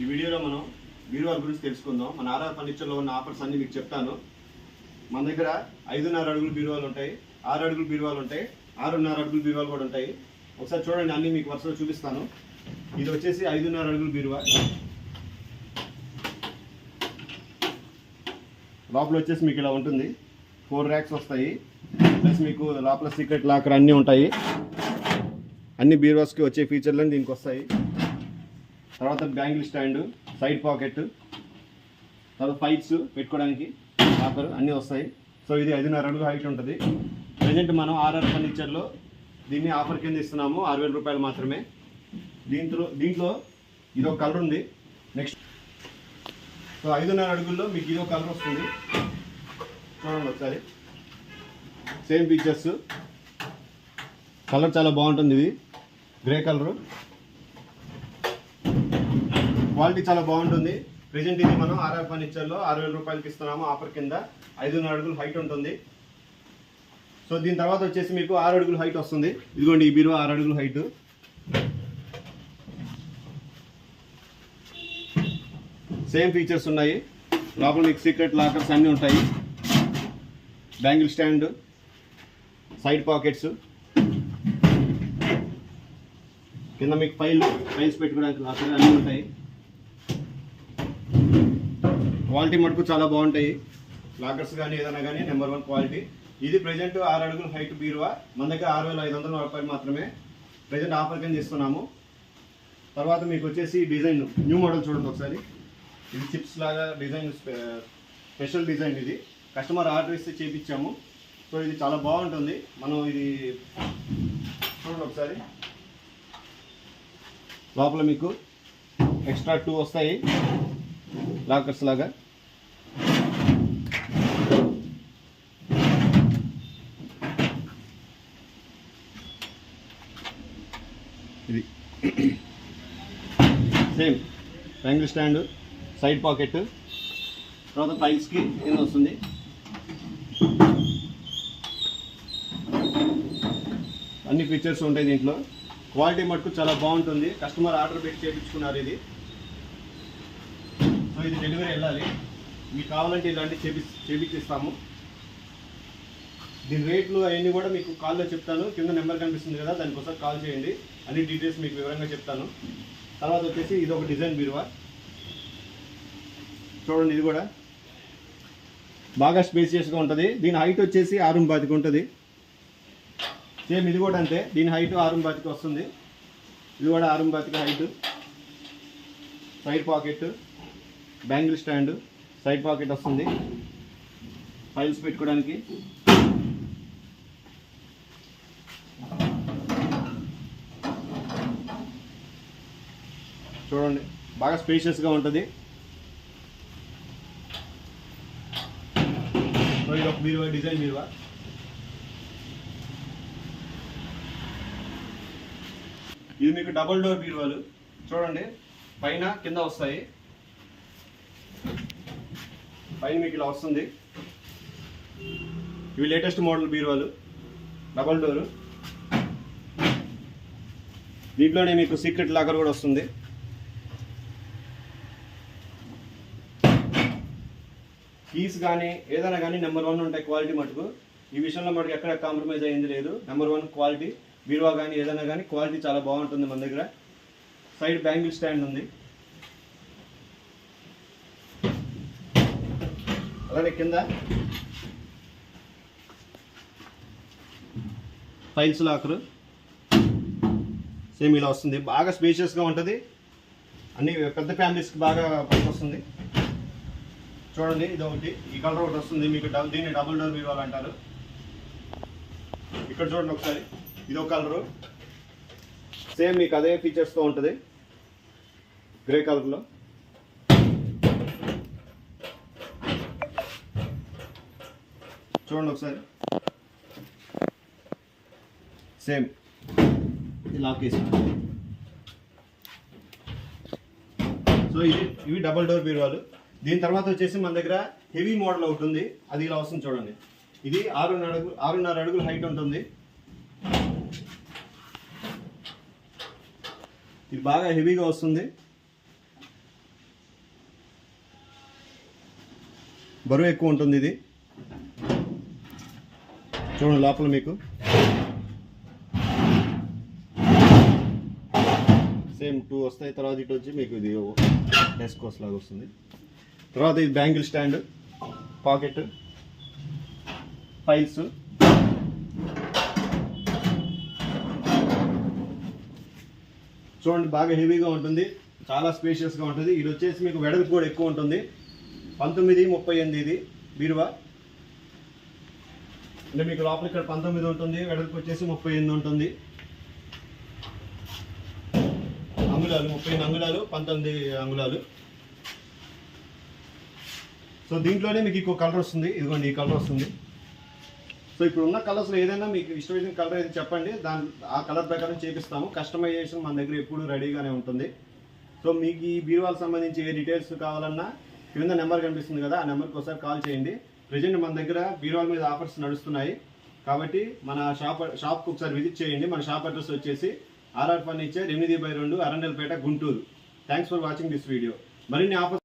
ఈ వీడియోలో మనం బీరువాల గురించి తెలుసుకుందాం. మన ఆర్ఆర్ ఫర్నిచర్లో ఉన్న ఆఫర్స్ అన్ని మీకు చెప్తాను. మన దగ్గర 5.5 అడుగుల బీరువాలు ఉంటాయి, 6 అడుగుల బీరువాలు ఉంటాయి, 6.5 అడుగుల బీరువాలు కూడా ఉంటాయి. ఒకసారి చూడండి, అన్ని మీకు వరుసలో చూపిస్తాను. ఇది వచ్చేసి 5.5 అడుగుల బీరువా. లోపల వచ్చేసి మీకు ఇలా ఉంటుంది. 4 ర్యాక్స్ వస్తాయి, ప్లస్ మీకు లోపల సీక్రెట్ లాకర్ అన్నీ ఉంటాయి. అన్ని బీరువాస్కి వచ్చే ఫీచర్లు దీనికి వస్తాయి. తర్వాత బ్యాంగిల్ స్టాండ్, సైడ్ పాకెట్, తర్వాత ఫైట్స్ పెట్టుకోవడానికి లాకర్ అన్నీ వస్తాయి. సో ఇది 5.5 అడుగు హైట్ ఉంటుంది. ప్రజెంట్ మనం ఆర్ఆర్ ఫర్నిచర్లో దీన్ని ఆఫర్ కింద ఇస్తున్నాము, 6,000 రూపాయలు మాత్రమే. దీంట్లో ఇదొక కలర్ ఉంది. నెక్స్ట్ సో 5.5 అడుగుల్లో మీకు ఇదొక కలర్ వస్తుంది. చూడండి ఒకసారి, సేమ్ ఫీచర్స్. కలర్ చాలా బాగుంటుంది. ఇది గ్రే కలరు, క్వాలిటీ చాలా బాగుంటుంది. ప్రెజెంట్ ఇది మనం ఆర్ఆర్ ఫర్నిచర్లో 6,000 రూపాయలకి ఇస్తున్నాము ఆఫర్ కింద. 5.5 అడుగులు హైట్ ఉంటుంది. సో దీని తర్వాత వచ్చేసి మీకు 6 అడుగులు హైట్ వస్తుంది. ఇదిగోండి, ఈ బీరువా 6 అడుగులు హైట్. సేమ్ ఫీచర్స్ ఉన్నాయి. లోపల మీకు సీక్రెట్ లాకర్స్ అన్నీ ఉంటాయి, బ్యాంగిల్ స్టాండ్, సైడ్ పాకెట్స్, కింద మీకు ఫైల్స్ పెట్టుకోవడానికి లాకర్ అన్నీ ఉంటాయి. క్వాలిటీ మటుకు చాలా బాగుంటాయి. లాకర్స్ కానీ ఏదైనా కానీ నెంబర్ 1 క్వాలిటీ. ఇది ప్రెజెంట్ 6 అడుగుల హైట్ బీరువా. మన దగ్గర 6,500 రూపాయలు మాత్రమే ప్రెజెంట్ ఆఫర్ కింద ఇస్తున్నాము. తర్వాత మీకు వచ్చేసి డిజైన్ న్యూ మోడల్ చూడండి ఒకసారి. ఇది చిప్స్ లాగా డిజైన్, స్పెషల్ డిజైన్. ఇది కస్టమర్ ఆర్డర్ ఇస్తే చేయించాము. సో ఇది చాలా బాగుంటుంది. మనం ఇది చూడండి ఒకసారి. లోపల మీకు ఎక్స్ట్రా 2 వస్తాయి లాకర్స్ లాగా. ఇది same bangle stand, side pocket, తర్వాత ఫైల్స్కి కింద వస్తుంది. అన్ని ఫీచర్స్ ఉంటాయి దీంట్లో. క్వాలిటీ మటుకు చాలా బాగుంటుంది. కస్టమర్ ఆర్డర్ పెట్టి చేయించుకున్నారు ఇది. సో ఇది డెలివరీ వెళ్ళాలి. మీకు కావాలంటే ఇలాంటివి చేపించిస్తాము. దీని రేట్లు అవన్నీ కూడా మీకు కాల్లో చెప్తాను. కింద నెంబర్ కనిపిస్తుంది కదా, దానికోసం కాల్ చేయండి. అన్ని డీటెయిల్స్ మీకు వివరంగా చెప్తాను. తర్వాత వచ్చేసి ఇది ఒక డిజైన్ బీరువా. చూడండి, ఇది కూడా బాగా స్పేసియస్గా ఉంటుంది. దీని హైట్ వచ్చేసి 6.25 ఉంటుంది. సేమ్ ఇది కూడా అంతే. దీని హైట్ 6.25 వస్తుంది. ఇది కూడా 6.25 height. Side pocket, bangle stand, side pocket వస్తుంది, ఫైల్స్ పెట్టుకోవడానికి. చూడండి, బాగా స్పేషియస్గా ఉంటుంది. ఇది ఒక బీరువా, డిజైన్ బీరువా. ఇది మీకు డబుల్ డోర్ బీరువాలు. చూడండి, పైన కింద వస్తాయి. పైన మీకు ఇలా వస్తుంది. ఇవి లేటెస్ట్ మోడల్ బీరువాలు, డబుల్ డోరు. దీంట్లోనే మీకు సీక్రెట్ లాకర్ కూడా వస్తుంది. కీస్ కానీ ఏదైనా కానీ నెంబర్ 1 ఉంటాయి క్వాలిటీ మటుకు. ఈ విషయంలో మటుకు ఎక్కడ కాంప్రమైజ్ అయ్యింది లేదు. నెంబర్ 1 క్వాలిటీ బీరువా కానీ ఏదైనా కానీ క్వాలిటీ చాలా బాగుంటుంది మన దగ్గర. సైడ్ బ్యాంగిల్ స్టాండ్ ఉంది. అలానే కింద ఫైల్స్ లాకరు సేమ్ ఇలా వస్తుంది. బాగా స్పేషియస్గా ఉంటుంది. అన్ని పెద్ద ఫ్యామిలీస్కి బాగా పనికొస్తుంది. చూడండి, ఇది ఒకటి, ఈ కలర్ ఒకటి వస్తుంది మీకు. దీన్ని డబుల్ డోర్ బీరువాలు అంటారు. ఇక్కడ చూడండి ఒకసారి, ఇది ఒక కలరు. సేమ్ మీకు అదే ఫీచర్స్తో ఉంటుంది, గ్రే కలర్లో. చూడండి ఒకసారి, సేమ్ లాక్ వేసి. సో ఇవి డబుల్ డోర్ బీరువాలు. దీని తర్వాత వచ్చేసి మన దగ్గర హెవీ మోడల్ ఒకటి ఉంది. అది ఇలా వస్తుంది చూడండి. ఇది 6.5 అడుగులు హైట్ ఉంటుంది. ఇది బాగా హెవీగా వస్తుంది. బరువు ఎక్కువ ఉంటుంది ఇది. చూడండి లోపల మీకు సేమ్ 2 వస్తాయి. తర్వాత ఇటు వచ్చి మీకు ఇది డెస్క్ కోస్ లాగా వస్తుంది. తర్వాత ఇది బ్యాంగిల్ స్టాండ్, పాకెట్, ఫైల్స్, చూడండి బాగా హెవీగా ఉంటుంది, చాలా స్పేషియస్గా ఉంటుంది. ఇది వచ్చేసి మీకు వెడల్పు కూడా ఎక్కువ ఉంటుంది. 1938 ఇది బీరువా. అంటే మీకు లోపల ఇక్కడ 19 ఉంటుంది, వెడల్పు వచ్చేసి 38 ఉంటుంది. అంగుళాలు 38 అంగుళాలు, 19 అంగుళాలు. సో దీంట్లోనే మీకు ఇంకో కలర్ వస్తుంది. ఇదిగోండి ఈ కలర్ వస్తుంది. సో ఇప్పుడు ఉన్న కలర్స్లో ఏదైనా మీకు ఇష్టమైన కలర్ అయితే చెప్పండి, ఆ కలర్ ప్రకారం చేపిస్తాము. కస్టమైజేషన్ మన దగ్గర ఎప్పుడు రెడీగానే ఉంటుంది. సో మీకు ఈ బీరువాలకు సంబంధించి ఏ డీటెయిల్స్ కావాలన్నా కింద నెంబర్ కనిపిస్తుంది కదా, ఆ నెంబర్కి ఒకసారి కాల్ చేయండి. ప్రజెంట్ మన దగ్గర బీరువాల మీద ఆఫర్స్ నడుస్తున్నాయి కాబట్టి మన షాప్కి ఒకసారి విజిట్ చేయండి. మన షాప్ అడ్రస్ వచ్చేసి RR furniture 8/2 Arundelpet, Guntur. Thanks for watching this video. మరిన్ని ఆఫర్స్